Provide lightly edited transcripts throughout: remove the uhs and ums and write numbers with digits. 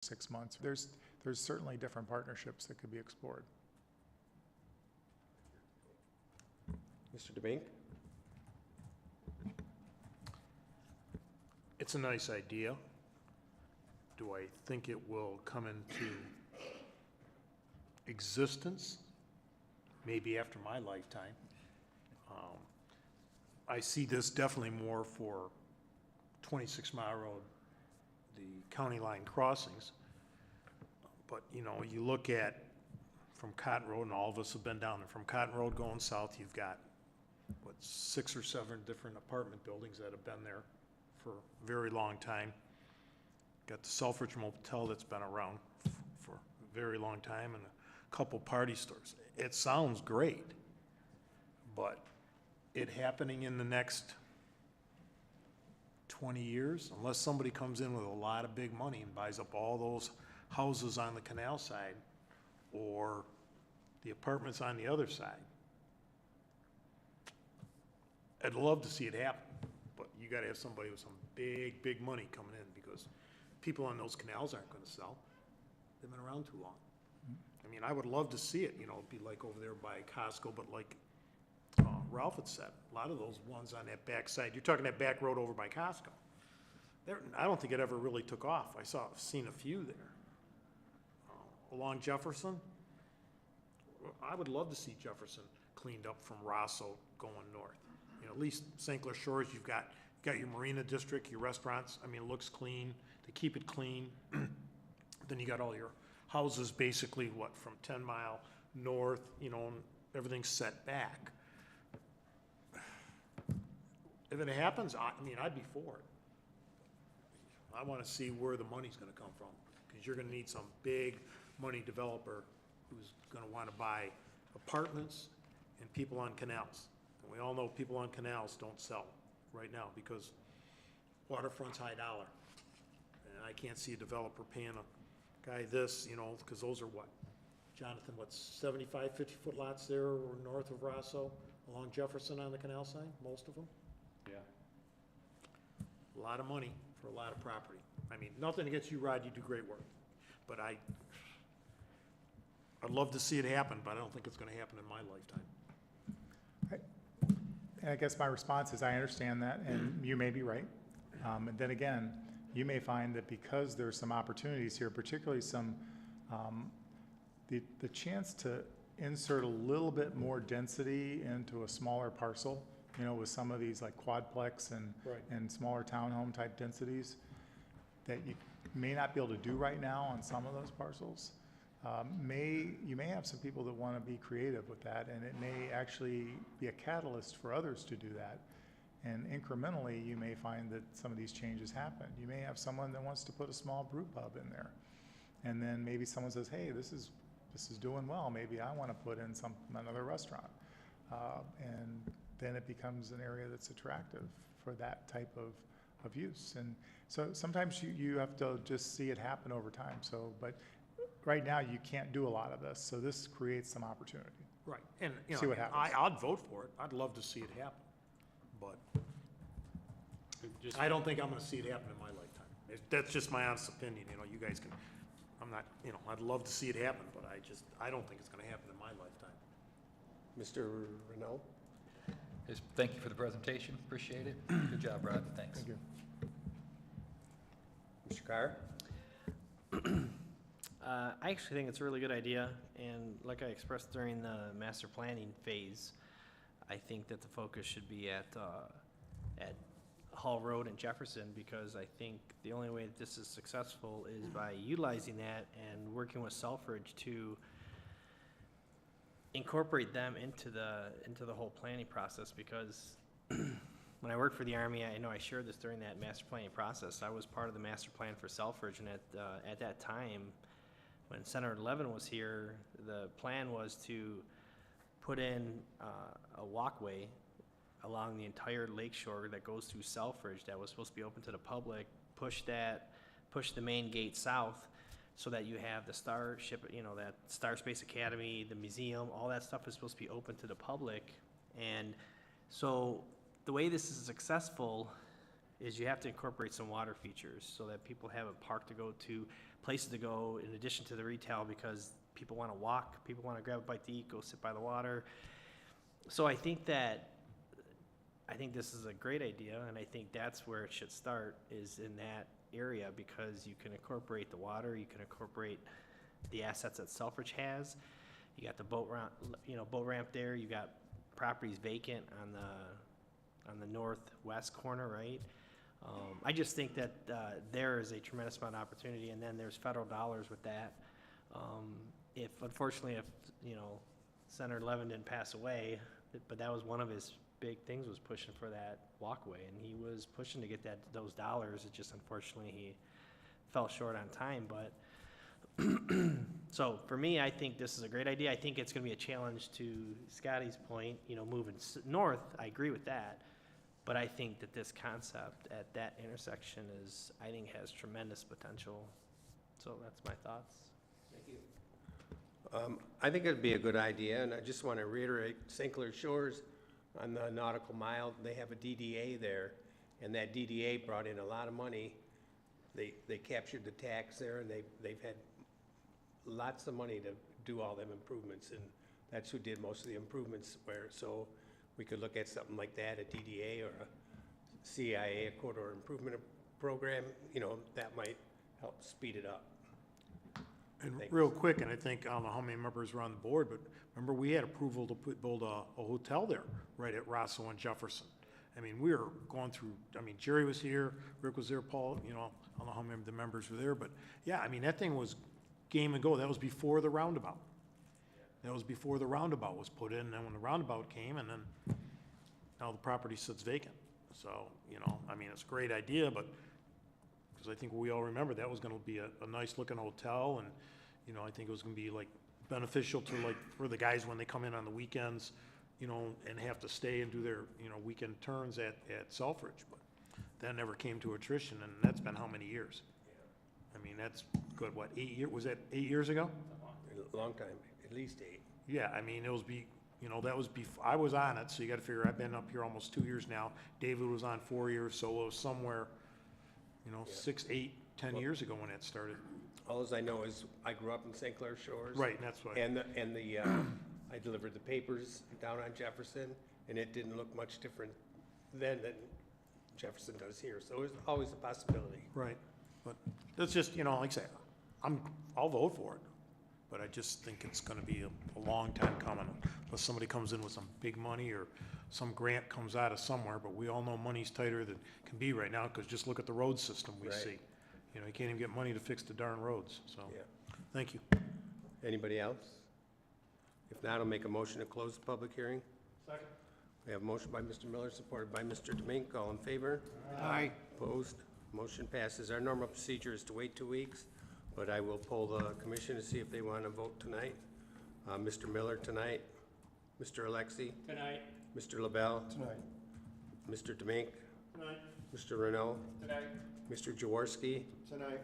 6 months. There's certainly different partnerships that could be explored. Mr. DeBink? It's a nice idea. Do I think it will come into existence? Maybe after my lifetime. I see this definitely more for 26 Mile Road, the county line crossings. But, you know, you look at from Cotton Road, and all of us have been down there, from Cotton Road going south, you've got, what, 6 or 7 different apartment buildings that have been there for a very long time. Got the Selfridge Motel that's been around for a very long time, and a couple party stores. It sounds great, but it happening in the next 20 years, unless somebody comes in with a lot of big money and buys up all those houses on the canal side or the apartments on the other side, I'd love to see it happen, but you gotta have somebody with some big money coming in, because people on those canals aren't gonna sell. They've been around too long. I mean, I would love to see it, you know, be like over there by Costco, but like Ralph had said, a lot of those ones on that back side, you're talking that back road over by Costco. I don't think it ever really took off. Seen a few there. Along Jefferson, I would love to see Jefferson cleaned up from Rosso going north. You know, at least St. Clair Shores, you've got your Marina District, your restaurants. I mean, it looks clean. They keep it clean. Then you got all your houses basically, what, from 10 Mile north, you know, and everything's set back. If it happens, I mean, I'd be for it. I want to see where the money's going to come from, because you're going to need some big money developer who's going to want to buy apartments and people on canals. And we all know people on canals don't sell right now because waterfront's high dollar. And I can't see a developer paying a guy this, you know, because those are what, Jonathan, what, 75, 50-foot lots there or north of Rosso along Jefferson on the canal side, most of them? Yeah. A lot of money for a lot of property. I mean, nothing against you, Rod, you do great work. But I'd love to see it happen, but I don't think it's gonna happen in my lifetime. And I guess my response is I understand that, and you may be right. And then again, you may find that because there's some opportunities here, particularly some, the chance to insert a little bit more density into a smaller parcel, you know, with some of these like quadplex and, Right. and smaller townhome type densities that you may not be able to do right now on some of those parcels. You may have some people that want to be creative with that, and it may actually be a catalyst for others to do that. And incrementally, you may find that some of these changes happen. You may have someone that wants to put a small brew pub in there, and then maybe someone says, "Hey, this is doing well. Maybe I want to put in another restaurant," and then it becomes an area that's attractive for that type of use. And so sometimes you have to just see it happen over time. So, but right now you can't do a lot of this. So this creates some opportunity. Right, and, you know, See what happens. I'd vote for it. I'd love to see it happen. But I don't think I'm gonna see it happen in my lifetime. That's just my honest opinion, you know, you guys can, I'm not, you know, I'd love to see it happen, but I don't think it's gonna happen in my lifetime. Mr. Renaud? Just thank you for the presentation, appreciate it. Good job, Rod, thanks. Thank you. Mr. Carr? I actually think it's a really good idea, and like I expressed during the master planning phase, I think that the focus should be at Hall Road and Jefferson, because I think the only way that this is successful is by utilizing that and working with Selfridge to incorporate them into the whole planning process. Because when I worked for the Army, I know I shared this during that master planning process. I was part of the master plan for Selfridge, and at that time, when Senator Levin was here, the plan was to put in a walkway along the entire lakeshore that goes through Selfridge that was supposed to be open to the public, push the main gate south so that you have the Starship, you know, that Star Space Academy, the museum, all that stuff is supposed to be open to the public. And so the way this is successful is you have to incorporate some water features so that people have a park to go to, places to go in addition to the retail, because people want to walk, people want to grab a bite to eat, go sit by the water. So I think this is a great idea, and I think that's where it should start, is in that area, because you can incorporate the water, you can incorporate the assets that Selfridge has. You got the boat ramp there. You got properties vacant on the northwest corner, right? I just think that there is a tremendous amount of opportunity, and then there's federal dollars with that. If Senator Levin didn't pass away, but that was one of his big things, was pushing for that walkway, and he was pushing to get those dollars. It just, unfortunately, he fell short on time. But so for me, I think this is a great idea. I think it's going to be a challenge, to Scotty's point, moving north. I agree with that. But I think that this concept at that intersection has tremendous potential. So that's my thoughts. Thank you. I think it'd be a good idea, and I just want to reiterate, St. Clair Shores on the nautical mile, they have a DDA there, and that DDA brought in a lot of money. They captured the tax there, and they've had lots of money to do all them improvements, and that's who did most of the improvements so we could look at something like that, a DDA or a CIA, a corridor improvement program, that might help speed it up. And Thanks. real quick, and I don't know how many members were on the board, but remember, we had approval to build a hotel there, right at Rosso and Jefferson. I mean, we were going through, Jerry was here, Rick was there, Paul, I don't know how many of the members were there, but yeah, that thing was game and go. That was before the roundabout. That was before the roundabout was put in, and then when the roundabout came, and then now the property sits vacant. So, it's a great idea, but, because I think we all remember that was gonna be a nice looking hotel, and, I think it was gonna be like beneficial to, like, for the guys when they come in on the weekends, and have to stay and do their, weekend turns at Selfridge, but that never came to fruition, and that's been how many years? That's good, what, 8 years, was that 8 years ago? A long time, at least 8. Yeah, it was that was before, I was on it, so you gotta figure, I've been up here almost 2 years now. David was on 4 years, so it was somewhere, 6, 8, 10 years ago when that started. All I know is I grew up in St. Clair Shores. Right, and that's why. And I delivered the papers down on Jefferson, and it didn't look much different then than Jefferson does here. So it's always a possibility. Right, but that's just, like I say, I'll vote for it, but I just think it's gonna be a long time coming, unless somebody comes in with some big money or some grant comes out of somewhere, but we all know money's tighter than it can be right now, because just look at the road system we Right. see. You can't even get money to fix the darn roads, so, Yeah. thank you. Anybody else? If not, I'll make a motion to close the public hearing. Second. We have a motion by Mr. Miller, supported by Mr. Demink. All in favor? Aye. Opposed? Motion passes. Our normal procedure is to wait 2 weeks, but I will poll the commission to see if they want to vote tonight. Mr. Miller tonight, Mr. Alexi, Tonight. Mr. LaBelle, Tonight. Mr. Demink, Tonight. Mr. Renault, Tonight. Mr. Jaworski, Tonight.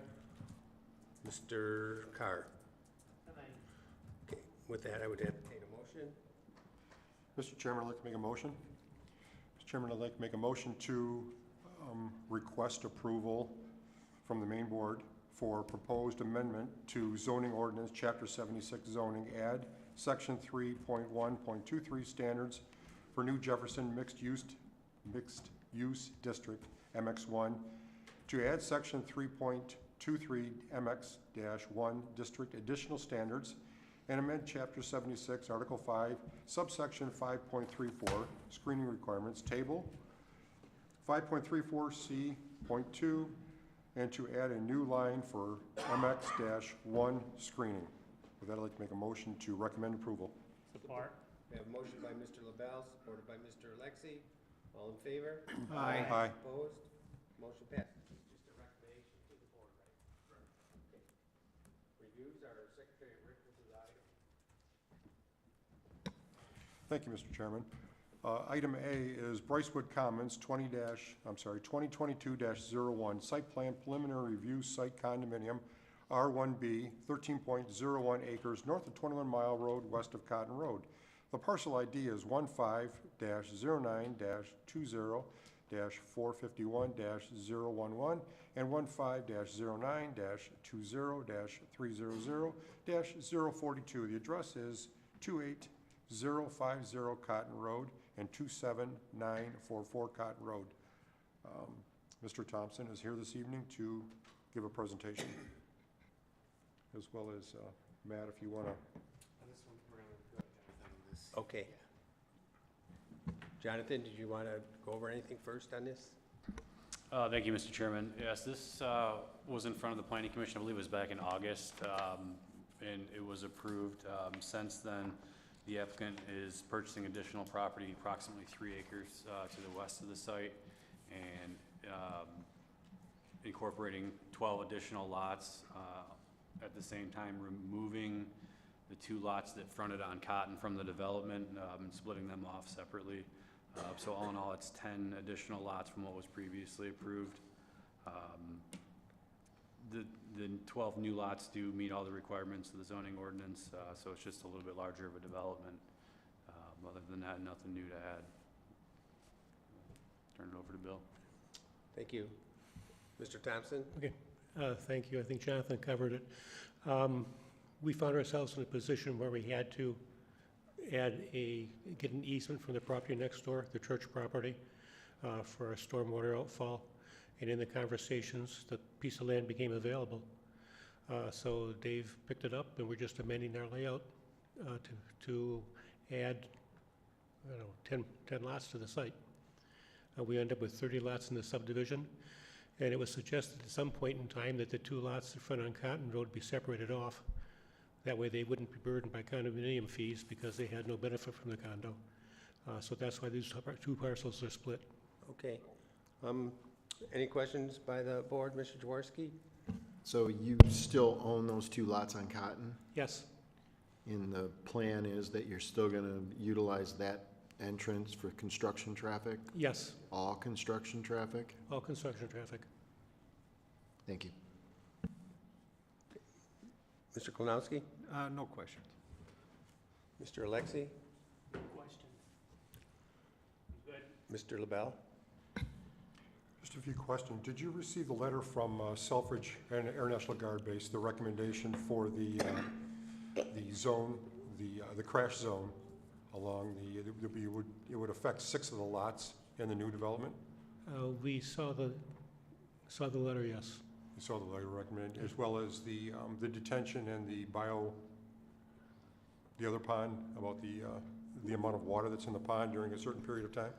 Mr. Carr. Tonight. Okay, with that, I would entertain a motion. Mr. Chairman, I'd like to make a motion. Mr. Chairman, I'd like to make a motion to request approval from the main board for proposed amendment to zoning ordinance, Chapter 76 zoning, add Section 3.1.23 standards for New Jefferson Mixed Use District, MX1, to add Section 3.23 MX-1 District additional standards, and amend Chapter 76, Article 5, subsection 5.34, screening requirements, table 5.34C.2, and to add a new line for MX-1 screening. With that, I'd like to make a motion to recommend approval. Support. We have a motion by Mr. LaBelle, supported by Mr. Alexi. All in favor? Aye. Opposed? Motion passes. Just a recommendation to the board, right? Okay. Reviews, our Secretary Rick will do the item. Thank you, Mr. Chairman. Item A is Brycewood Commons 2022-01, site plan preliminary review site condominium, R1B, 13.01 acres, north of 21 Mile Road, west of Cotton Road. The parcel ID is 15-09-20 15-451-011 and 15-09-20-30-300-042. The address is 28050 Cotton Road and 27944 Cotton Road. Mr. Thompson is here this evening to give a presentation, as well as Matt, if you want to. Okay. Jonathan, did you want to go over anything first on this? Thank you, Mr. Chairman. Yes, this was in front of the Planning Commission, I believe it was back in August, and it was approved. Since then, the applicant is purchasing additional property, approximately 3 acres to the west of the site, and incorporating 12 additional lots, at the same time removing the 2 lots that fronted on Cotton from the development, and splitting them off separately. So all in all, it's 10 additional lots from what was previously approved. The 12 new lots do meet all the requirements of the zoning ordinance, so it's just a little bit larger of a development. Other than that, nothing new to add. Turn it over to Bill. Thank you. Mr. Thompson? Okay, thank you. I think Jonathan covered it. We found ourselves in a position where we had to get an easement from the property next door, the church property, for a stormwater outfall. And in the conversations, the piece of land became available. So Dave picked it up, and we're just amending our layout to add, 10 lots to the site. We end up with 30 lots in the subdivision, and it was suggested at some point in time that the 2 lots in front on Cotton Road be separated off. That way they wouldn't be burdened by condominium fees because they had no benefit from the condo. So that's why these 2 parcels are split. Okay. Any questions by the board, Mr. Jaworski? So you still own those 2 lots on Cotton? Yes, And the plan is that you're still going to utilize that entrance for construction traffic? yes, All construction traffic? all construction traffic. Thank you. Mr. Klonowski? No questions. Mr. Alexi? Question. Mr. LaBelle? Just a few questions. Did you receive the letter from Selfridge Air National Guard Base, the recommendation for the zone, the crash zone along it would affect 6 of the lots in the new development? We saw the letter, yes. You saw the letter recommended, as well as the detention and the other pond, about the amount of water that's in the pond during a certain period of time?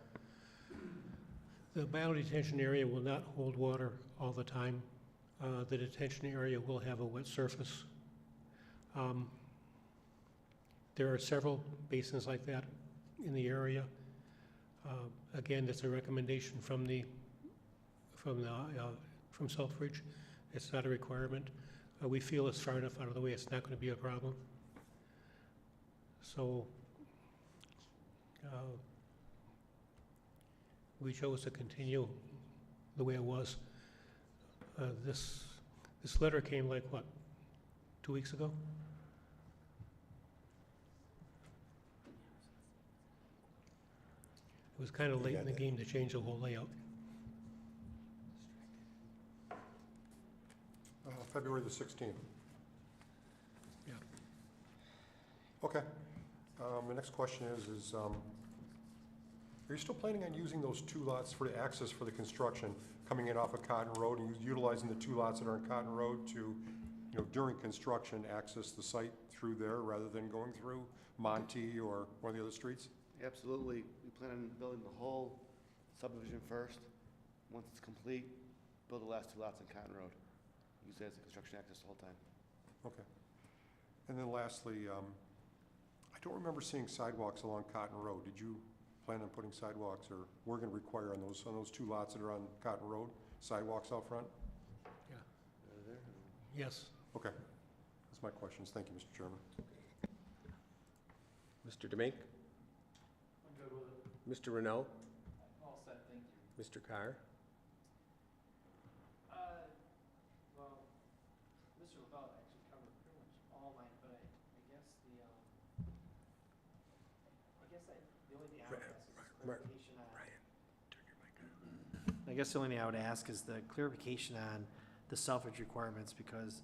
The biodetention area will not hold water all the time. The detention area will have a wet surface. There are several basins like that in the area. Again, that's a recommendation from Selfridge. It's not a requirement. We feel it's far enough out of the way, it's not going to be a problem. So we chose to continue the way it was. This letter came like, what, 2 weeks ago? It was kind of late in the game to change the whole layout. February the 16th. Yeah. Okay. The next question is are you still planning on using those 2 lots for the access for the construction, coming in off of Cotton Road and utilizing the 2 lots that are on Cotton Road to, during construction, access the site through there rather than going through Monty or one of the other streets? Absolutely. We plan on building the whole subdivision first. Once it's complete, build the last 2 lots on Cotton Road. Use that as a construction access the whole time. Okay. And then lastly, I don't remember seeing sidewalks along Cotton Road. Did you plan on putting sidewalks, or we're going to require on those 2 lots that are on Cotton Road, sidewalks out front? Yes. Okay. That's my questions. Thank you, Mr. Chairman. Mr. Demink? I'm good with it. Mr. Renault? All set, thank you. Mr. Carr? Well, Mr. LaBelle actually covered pretty much all mine, but I guess the only thing I would ask is Mark. clarification on. Brian, turn your mic on. guess the only thing I would ask is the clarification on the selfage requirements, because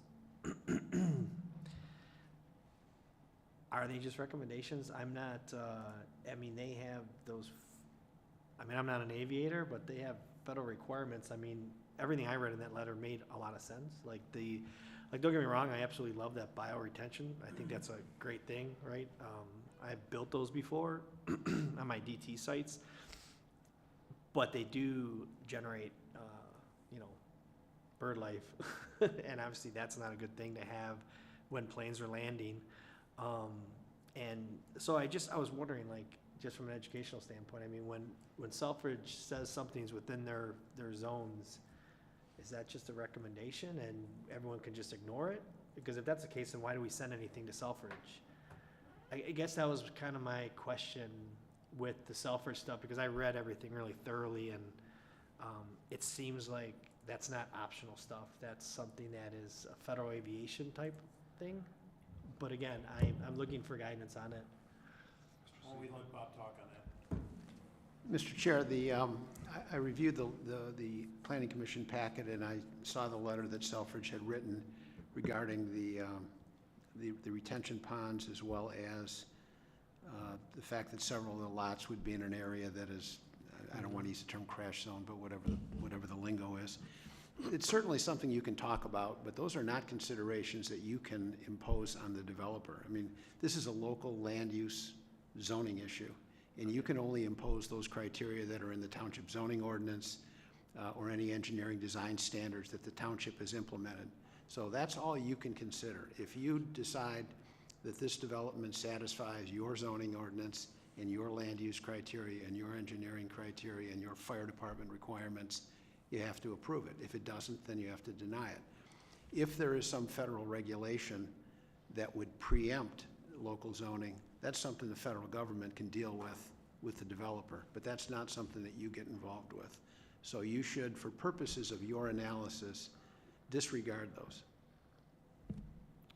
are they just recommendations? I'm not, I mean, they have those, I mean, I'm not an aviator, but they have federal requirements. I mean, everything I read in that letter made a lot of sense. Like, don't get me wrong, I absolutely love that bioretention. I think that's a great thing, right? I've built those before on my DT sites, but they do generate, bird life. And obviously that's not a good thing to have when planes are landing. And so I was wondering, like, just from an educational standpoint, I mean, when Selfridge says something's within their zones, is that just a recommendation and everyone can just ignore it? Because if that's the case, then why do we send anything to Selfridge? I guess that was kind of my question with the Selfridge stuff, because I read everything really thoroughly, and it seems like that's not optional stuff. That's something that is a federal aviation type thing. But again, I'm looking for guidance on it. Why don't we let Bob talk on that? Mr. Chair, I reviewed the Planning Commission packet, and I saw the letter that Selfridge had written regarding the retention ponds, as well as the fact that several of the lots would be in an area that is, I don't want to use the term crash zone, but whatever the lingo is. It's certainly something you can talk about, but those are not considerations that you can impose on the developer. I mean, this is a local land use zoning issue, and you can only impose those criteria that are in the township zoning ordinance or any engineering design standards that the township has implemented. So that's all you can consider. If you decide that this development satisfies your zoning ordinance and your land use criteria and your engineering criteria and your fire department requirements, you have to approve it. If it doesn't, then you have to deny it. If there is some federal regulation that would preempt local zoning, that's something the federal government can deal with the developer, but that's not something that you get involved with. So you should, for purposes of your analysis, disregard those.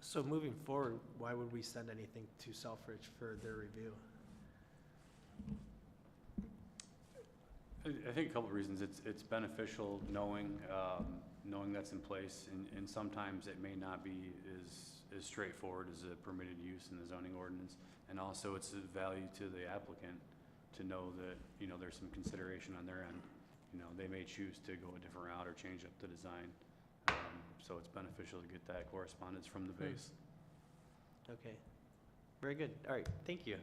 So moving forward, why would we send anything to Selfridge for their review? I think a couple of reasons. It's beneficial knowing that's in place, and sometimes it may not be as straightforward as a permitted use in the zoning ordinance. And also it's a value to the applicant to know that, there's some consideration on their end. They may choose to go a different route or change up the design. So it's beneficial to get that correspondence from the base. Okay, very good. All right, thank you.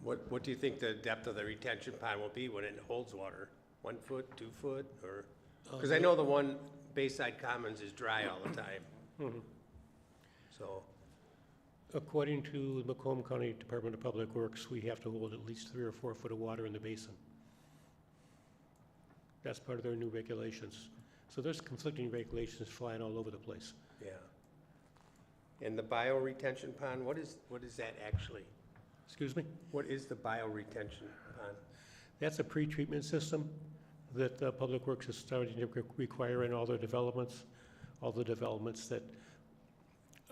What do you think the depth of the retention pond will be when it holds water? 1 foot, 2 foot, or? Because I know the one Bayside Commons is dry all the time. So, According to the Macomb County Department of Public Works, we have to hold at least 3 or 4 foot of water in the basin. That's part of their new regulations. So there's conflicting regulations flying all over the place. yeah. And the bioretention pond, what is that actually? Excuse me? What is the bioretention pond? That's a pre-treatment system that Public Works is starting to require in all the developments that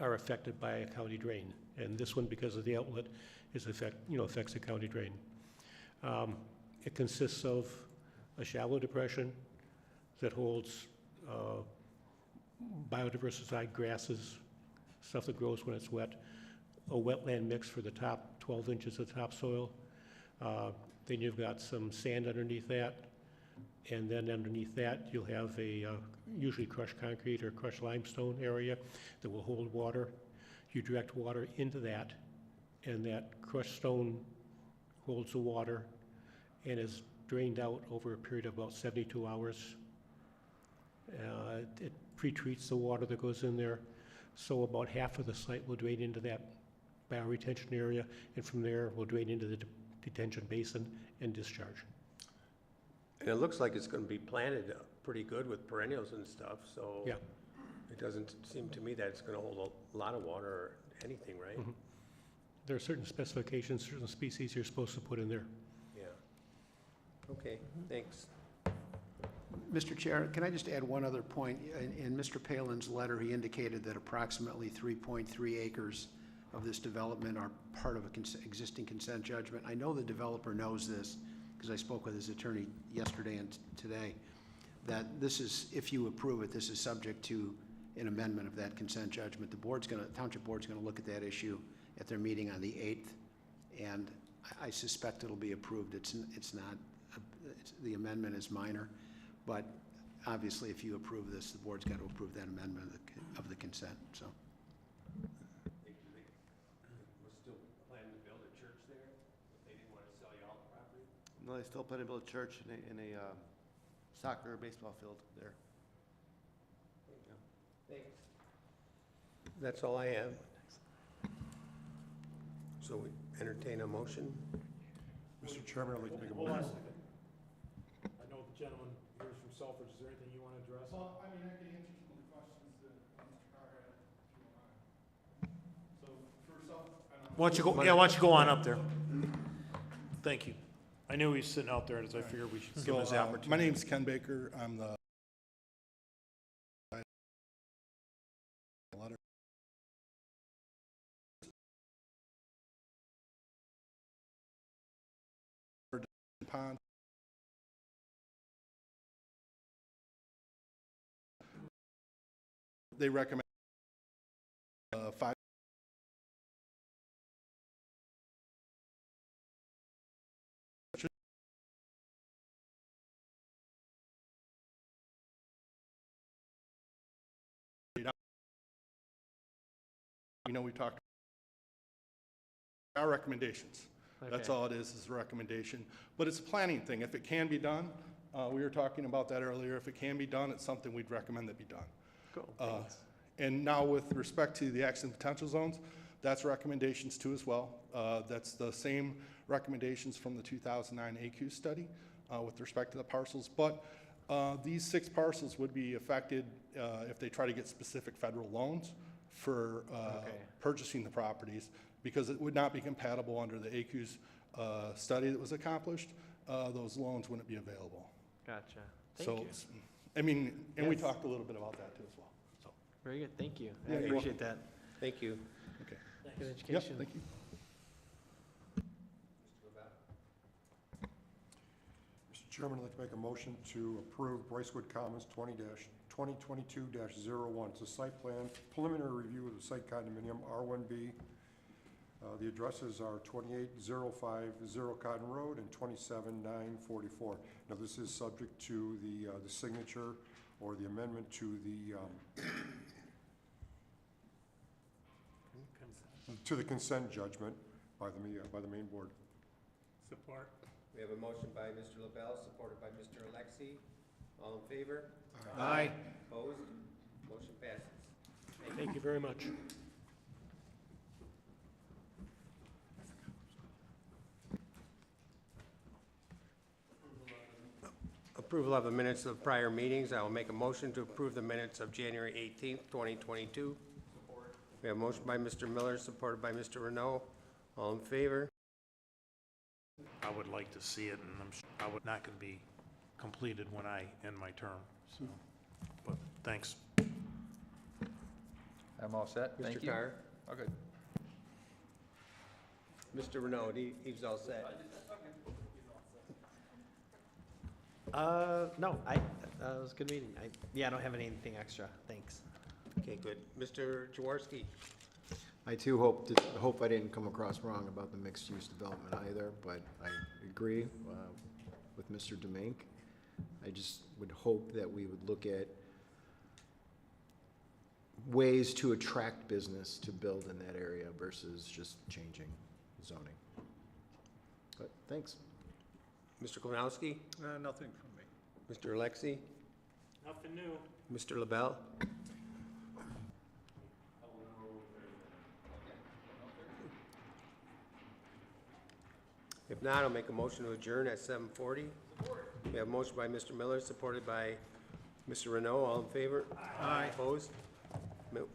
are affected by a county drain. And this one, because of the outlet, affects the county drain. It consists of a shallow depression that holds biodiversified grasses, stuff that grows when it's wet, a wetland mix for the top 12 inches of topsoil. Then you've got some sand underneath that, and then underneath that you'll have a usually crushed concrete or crushed limestone area that will hold water. You direct water into that, and that crushed stone holds the water and is drained out over a period of about 72 hours. It pre-treats the water that goes in there, so about half of the site will drain into that bioretention area, and from there will drain into the detention basin and discharge. And it looks like it's going to be planted pretty good with perennials and stuff, so Yeah. it doesn't seem to me that it's going to hold a lot of water or anything, right? Mhm. There are certain specifications, certain species you're supposed to put in there. Yeah. Okay, thanks. Mr. Chair, can I just add one other point? In Mr. Palin's letter, he indicated that approximately 3.3 acres of this development are part of an existing consent judgment. I know the developer knows this because I spoke with his attorney yesterday and today. that this is, if you approve it, this is subject to an amendment of that consent judgment. Township Board's gonna look at that issue at their meeting on the 8th, and I suspect it'll be approved. It's not, the amendment is minor, but obviously, if you approve this, the board's got to approve that amendment of the consent, so. We're still planning to build a church there, if they didn't want to sell you all the property? No, they still plan to build a church in a soccer or baseball field there. Thanks. That's all I have. So we entertain a motion? Mr. Chairman, I'd like to make a Hold on a motion. second. I know the gentleman here is from Selfridge. Is there anything you want to address? Well, I mean, I can answer some of the questions that Mr. Carr had, if you don't mind. So, first off, I don't know. Why don't you go, yeah, why don't you go on up there? Thank you. I knew he was sitting out there, so I figured we should give him his opportunity. My name's Ken Baker. I'm the letter. Pond. They recommend 5. You know, we talked our recommendations. That's Okay. all it is a recommendation. But it's a planning thing. If it can be done, we were talking about that earlier. If it can be done, it's something we'd recommend that be done. Cool, thanks. And now with respect to the accident potential zones, that's recommendations too as well. That's the same recommendations from the 2009 AQ study with respect to the parcels. But these 6 parcels would be affected if they try to get specific federal loans for purchasing the properties, because it would not be compatible under the AQ's study that was accomplished. Those loans wouldn't be available. Gotcha. So, Thank you. it's- I mean, and we Yes. talked a little bit about that too as well, so. Very good, thank you. I Yeah, you're appreciate that. Thank you. Okay. Good Yep, education. thank you. Mr. Chairman, I'd like to make a motion to approve Brycewood Commons 20-2022-01. It's a site plan, preliminary review of the site condominium, R1B. The addresses are 28050 Cotton Road and 27944. Now, this is subject to the signature or the amendment to the consent judgment by the main board. Support. We have a motion by Mr. LaBelle, supported by Mr. Alexi. All in favor? Aye. Opposed? Motion passes. Thank you very much. Approval of the minutes of prior meetings. I will make a motion to approve the minutes of January 18th, 2022. We have a motion by Mr. Miller, supported by Mr. Renault. All in favor? I would like to see it, and I would not going to be completed when I end my term, so, but thanks. I'm all set, thank Mr. you. Carr? Okay. Mr. Renault, he's all set. No, it was a good meeting. Yeah, I don't have anything extra, thanks. Okay, good. Mr. Jaworski? I too hope I didn't come across wrong about the mixed-use development either, but I agree with Mr. Demink. I just would hope that we would look at ways to attract business to build in that area versus just changing zoning. But thanks. Mr. Klinowski? Nothing from me. Mr. Alexi? Nothing new. Mr. LaBelle? If not, I'll make a motion to adjourn at 7:40. We have a motion by Mr. Miller, supported by Mr. Renault. All in favor? Aye. Opposed? Motion